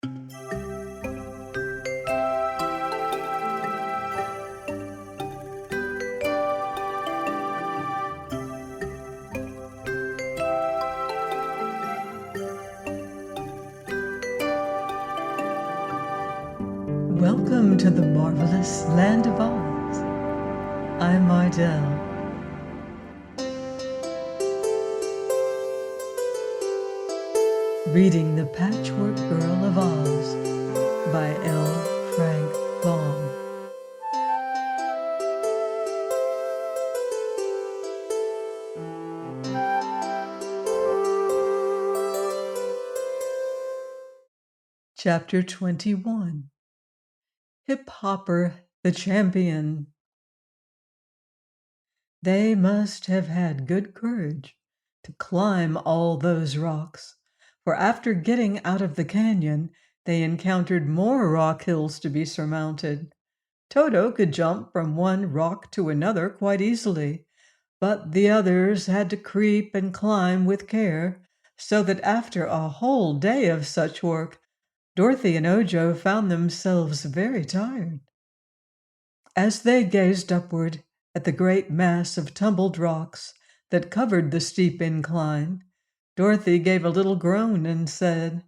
Welcome to the marvelous land of Oz. I'm Ardell. Reading The Patchwork Girl of Oz by L. Frank Baum. Chapter 21. HIphopper the Champion. They must have had good courage to climb all those rocks, for after getting out of the canyon, they encountered more rock hills to be surmounted. Toto could jump from one rock to another quite easily, but the others had to creep and climb with care, so that after a whole day of such work, Dorothy and Ojo found themselves very tired. As they gazed upward at the great mass of tumbled rocks that covered the steep incline, Dorothy gave a little groan and said,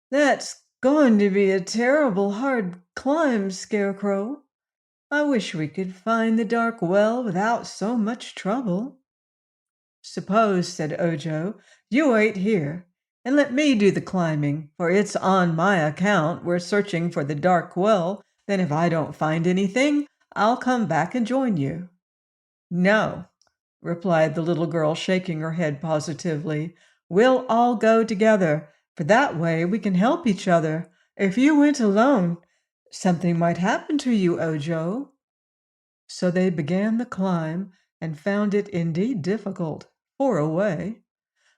"That's going to be a terrible hard climb, Scarecrow. I wish we could find the dark well without so much trouble." "Suppose," said Ojo, "you wait here and let me do the climbing, for it's on my account we're searching for the dark well. Then if I don't find anything, I'll come back and join you." "No," replied the little girl, shaking her head positively. "We'll all go together, for that way we can help each other. If you went alone, something might happen to you, Ojo." So they began the climb and found it indeed difficult, for a way.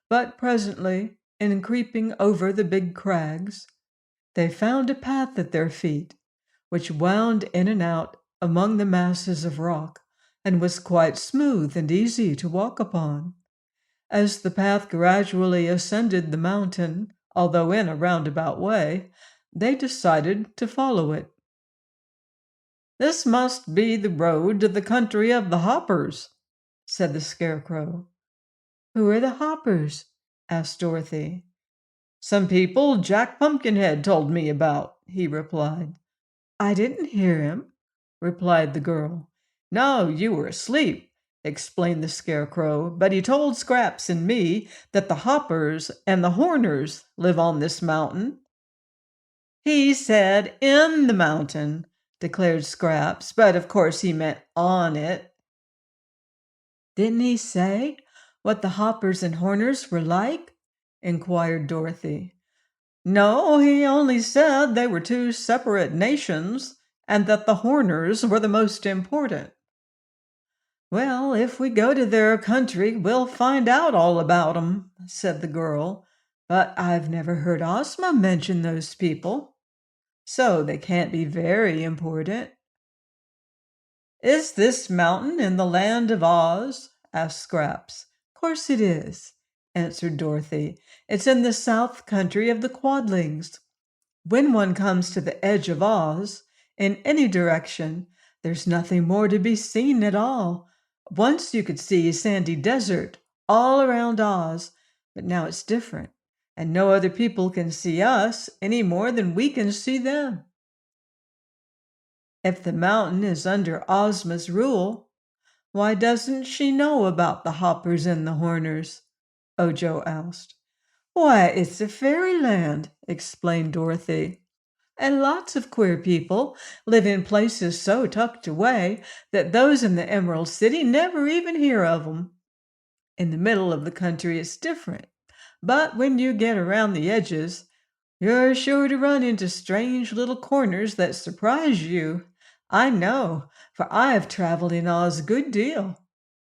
But presently, in creeping over the big crags, they found a path at their feet, which wound in and out among the masses of rock, and was quite smooth and easy to walk upon. As the path gradually ascended the mountain, although in a roundabout way, they decided to follow it. "This must be the road to the country of the Hoppers," said the Scarecrow. "Who are the Hoppers?" asked Dorothy. "Some people Jack Pumpkinhead told me about," he replied. "I didn't hear him," replied the girl. "No, you were asleep," explained the Scarecrow, "but he told Scraps and me that the Hoppers and the Horners live on this mountain." "He said in the mountain," declared Scraps, "but of course he meant on it." "Didn't he say what the Hoppers and Horners were like?" inquired Dorothy. "No, he only said they were two separate nations, and that the Horners were the most important." "Well, if we go to their country, we'll find out all about 'em," said the girl. "But I've never heard Ozma mention those people, so they can't be very important." "Is this mountain in the land of Oz?" asked Scraps. "Course it is," answered Dorothy. "It's in the south country of the Quadlings. When one comes to the edge of Oz, in any direction, there's nothing more to be seen at all. Once you could see sandy desert all around Oz, but now it's different, and no other people can see us any more than we can see them." "If the mountain is under Ozma's rule, why doesn't she know about the Hoppers and the Horners?" Ojo asked. "Why, it's a fairyland," explained Dorothy, "and lots of queer people live in places so tucked away that those in the Emerald City never even hear of 'em. In the middle of the country it's different, but when you get around the edges, you're sure to run into strange little corners that surprise you. I know, for I've traveled in Oz a good deal,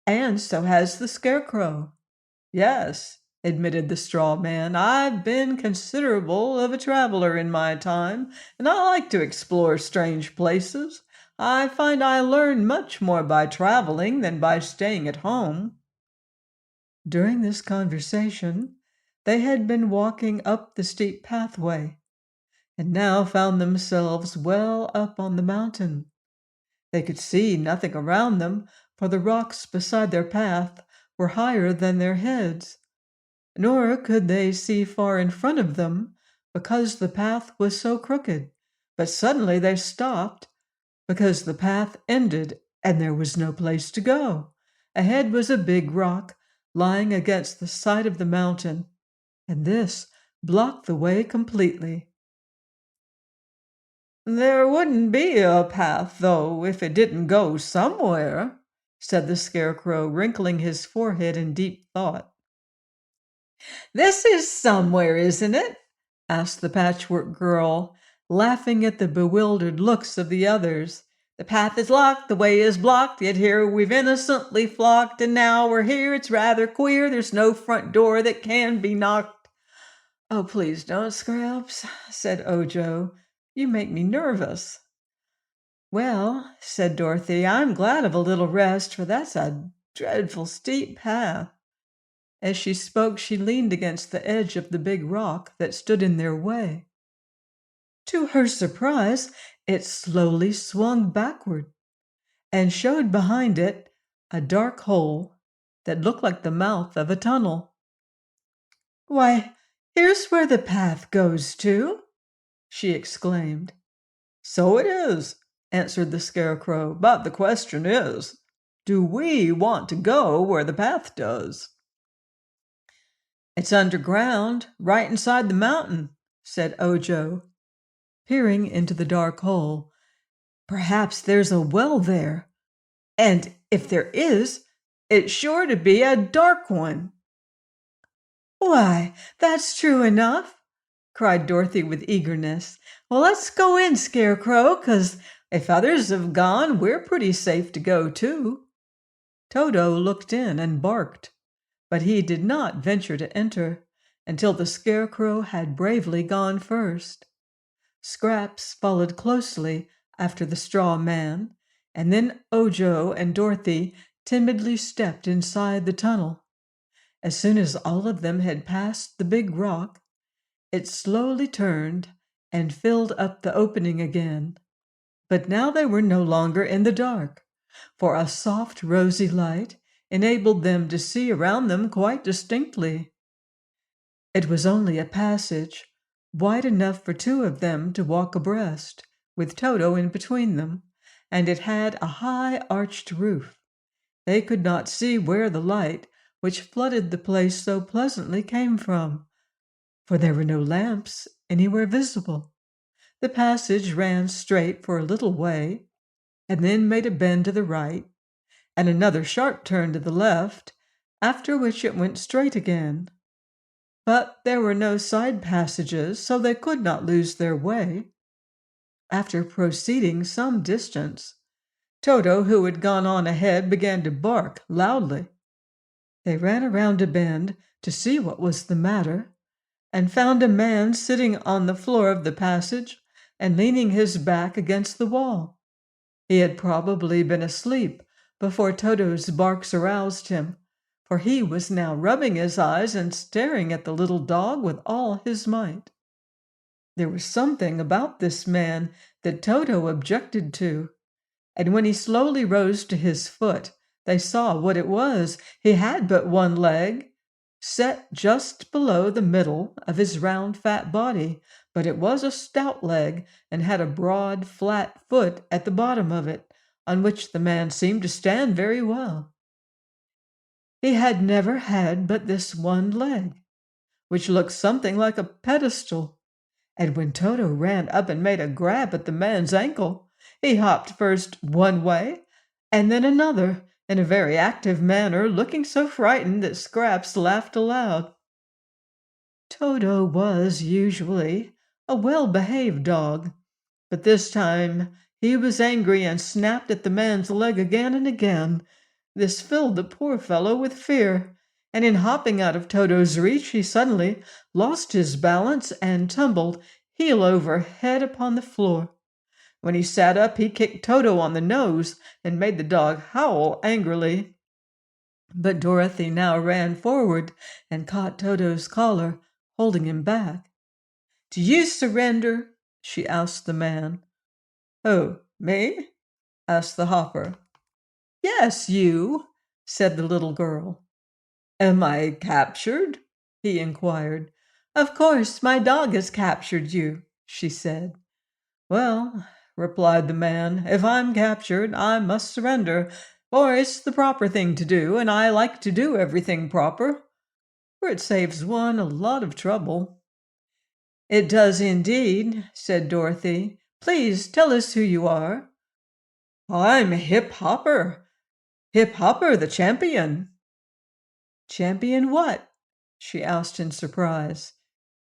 and so has the Scarecrow." "Yes," admitted the straw man, "I've been considerable of a traveler in my time, and I like to explore strange places. I find I learn much more by traveling than by staying at home." During this conversation, they had been walking up the steep pathway, and now found themselves well up on the mountain. They could see nothing around them, for the rocks beside their path were higher than their heads, nor could they see far in front of them because the path was so crooked. But suddenly they stopped because the path ended and there was no place to go. Ahead was a big rock lying against the side of the mountain, and this blocked the way completely. "There wouldn't be a path, though, if it didn't go somewhere," said the Scarecrow, wrinkling his forehead in deep thought. "This is somewhere, isn't it?" asked the Patchwork Girl, laughing at the bewildered looks of the others. "The path is locked, the way is blocked, yet here we've innocently flocked, and now we're here, it's rather queer, there's no front door that can be knocked." "Oh, please don't, Scraps," said Ojo. "You make me nervous." "Well," said Dorothy, "I'm glad of a little rest, for that's a dreadful steep path." As she spoke, she leaned against the edge of the big rock that stood in their way. To her surprise, it slowly swung backward and showed behind it a dark hole that looked like the mouth of a tunnel. "Why, here's where the path goes to!" she exclaimed. "So it is," answered the Scarecrow, "but the question is, do we want to go where the path does?" "It's underground, right inside the mountain," said Ojo, peering into the dark hole. "Perhaps there's a well there, and if there is, it's sure to be a dark one." "Why, that's true enough," cried Dorothy with eagerness. "Well, let's go in, Scarecrow, 'cause if others have gone, we're pretty safe to go too." Toto looked in and barked, but he did not venture to enter until the Scarecrow had bravely gone first. Scraps followed closely after the straw man, and then Ojo and Dorothy timidly stepped inside the tunnel. As soon as all of them had passed the big rock, it slowly turned and filled up the opening again. But now they were no longer in the dark, for a soft rosy light enabled them to see around them quite distinctly. It was only a passage, wide enough for two of them to walk abreast, with Toto in between them, and it had a high arched roof. They could not see where the light, which flooded the place so pleasantly, came from, for there were no lamps anywhere visible. The passage ran straight for a little way, and then made a bend to the right, and another sharp turn to the left, after which it went straight again. But there were no side passages, so they could not lose their way. After proceeding some distance, Toto, who had gone on ahead, began to bark loudly. They ran around a bend to see what was the matter, and found a man sitting on the floor of the passage and leaning his back against the wall. He had probably been asleep before Toto's barks aroused him, for he was now rubbing his eyes and staring at the little dog with all his might. There was something about this man that Toto objected to, and when he slowly rose to his foot, they saw what it was. He had but one leg, set just below the middle of his round fat body, but it was a stout leg and had a broad flat foot at the bottom of it, on which the man seemed to stand very well. He had never had but this one leg, which looked something like a pedestal, and when Toto ran up and made a grab at the man's ankle, he hopped first one way and then another, in a very active manner, looking so frightened that Scraps laughed aloud. Toto was usually a well-behaved dog, but this time he was angry and snapped at the man's leg again and again. This filled the poor fellow with fear, and in hopping out of Toto's reach, he suddenly lost his balance and tumbled heel over head upon the floor. When he sat up, he kicked Toto on the nose and made the dog howl angrily. But Dorothy now ran forward and caught Toto's collar, holding him back. "Do you surrender, she asked the man. "Who, me?" asked the hopper. "Yes, you," said the little girl. "Am I captured?" he inquired. "Of course, my dog has captured you," she said. "Well," replied the man, "if I'm captured, I must surrender, for it's the proper thing to do, and I like to do everything proper, for it saves one a lot of trouble." "It does indeed," said Dorothy. "Please tell us who you are." "I'm HIphopper the Champion." "Champion what?" she asked in surprise.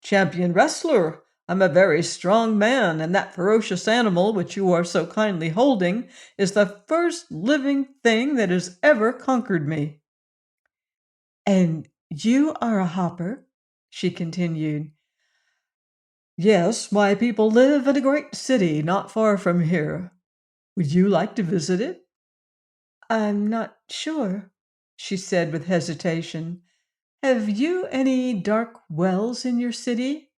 "Champion wrestler. I'm a very strong man, and that ferocious animal which you are so kindly holding is the first living thing that has ever conquered me." "And you are a hopper?" she continued. "Yes, my people live in a great city not far from here. Would you like to visit it?" "I'm not sure," she said with hesitation. "Have you any dark wells in your city?"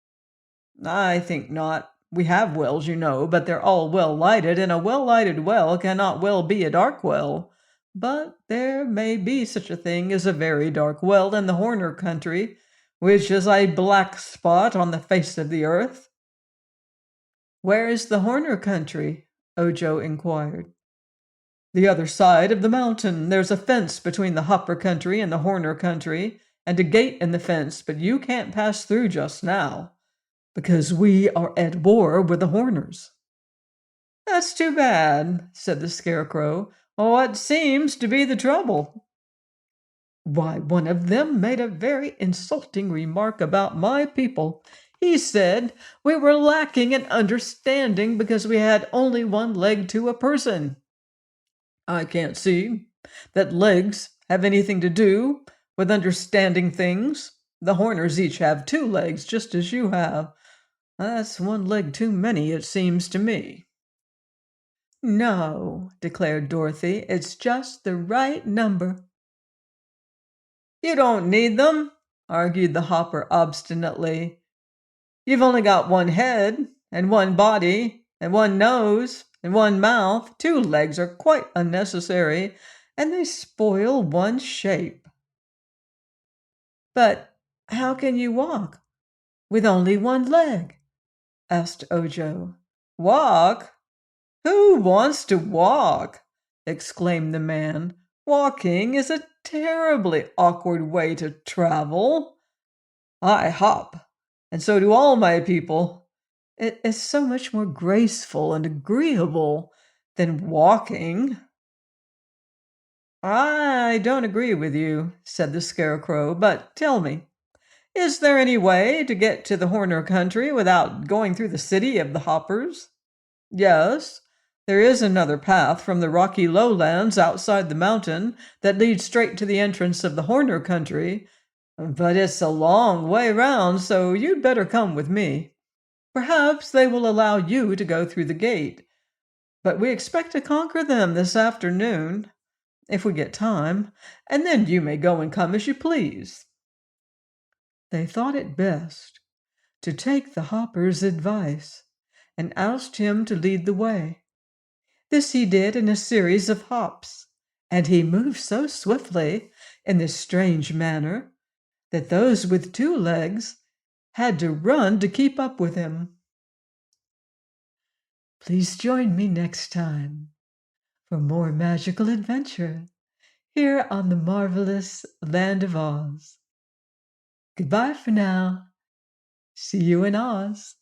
"I think not. We have wells, you know, but they're all well lighted, and a well lighted well cannot well be a dark well. But there may be such a thing as a very dark well in the Horner country, which is a black spot on the face of the earth." "Where is the Horner country?" Ojo inquired. "The other side of the mountain. There's a fence between the Hopper country and the Horner country, and a gate in the fence, but you can't pass through just now, because we are at war with the Horners." "That's too bad," said the Scarecrow. "What seems to be the trouble?" "Why, one of them made a very insulting remark about my people. He said we were lacking in understanding because we had only one leg to a person. I can't see that legs have anything to do with understanding things. The Horners each have 2 legs, just as you have. That's one leg too many, it seems to me." "No," declared Dorothy, "it's just the right number." "You don't need them," argued the Hopper obstinately. "You've only got 1 head, and 1 body, and 1 nose, and 1 mouth. 2 legs are quite unnecessary, and they spoil one's shape." "But how can you walk with only 1 leg?" asked Ojo. "Walk? Who wants to walk?" exclaimed the man. "Walking is a terribly awkward way to travel. I hop, and so do all my people. It is so much more graceful and agreeable than walking." "I don't agree with you," said the Scarecrow, "but tell me, is there any way to get to the Horner country without going through the city of the Hoppers?" "Yes, there is another path from the rocky lowlands outside the mountain that leads straight to the entrance of the Horner country, but it's a long way round, so you'd better come with me. Perhaps they will allow you to go through the gate, but we expect to conquer them this afternoon, if we get time, and then you may go and come as you please." They thought it best to take the Hopper's advice and asked him to lead the way. This he did in a series of hops, and he moved so swiftly in this strange manner that those with 2 legs had to run to keep up with him. Please join me next time for more magical adventure here on the marvelous Land of Oz. Goodbye for now. See you in Oz.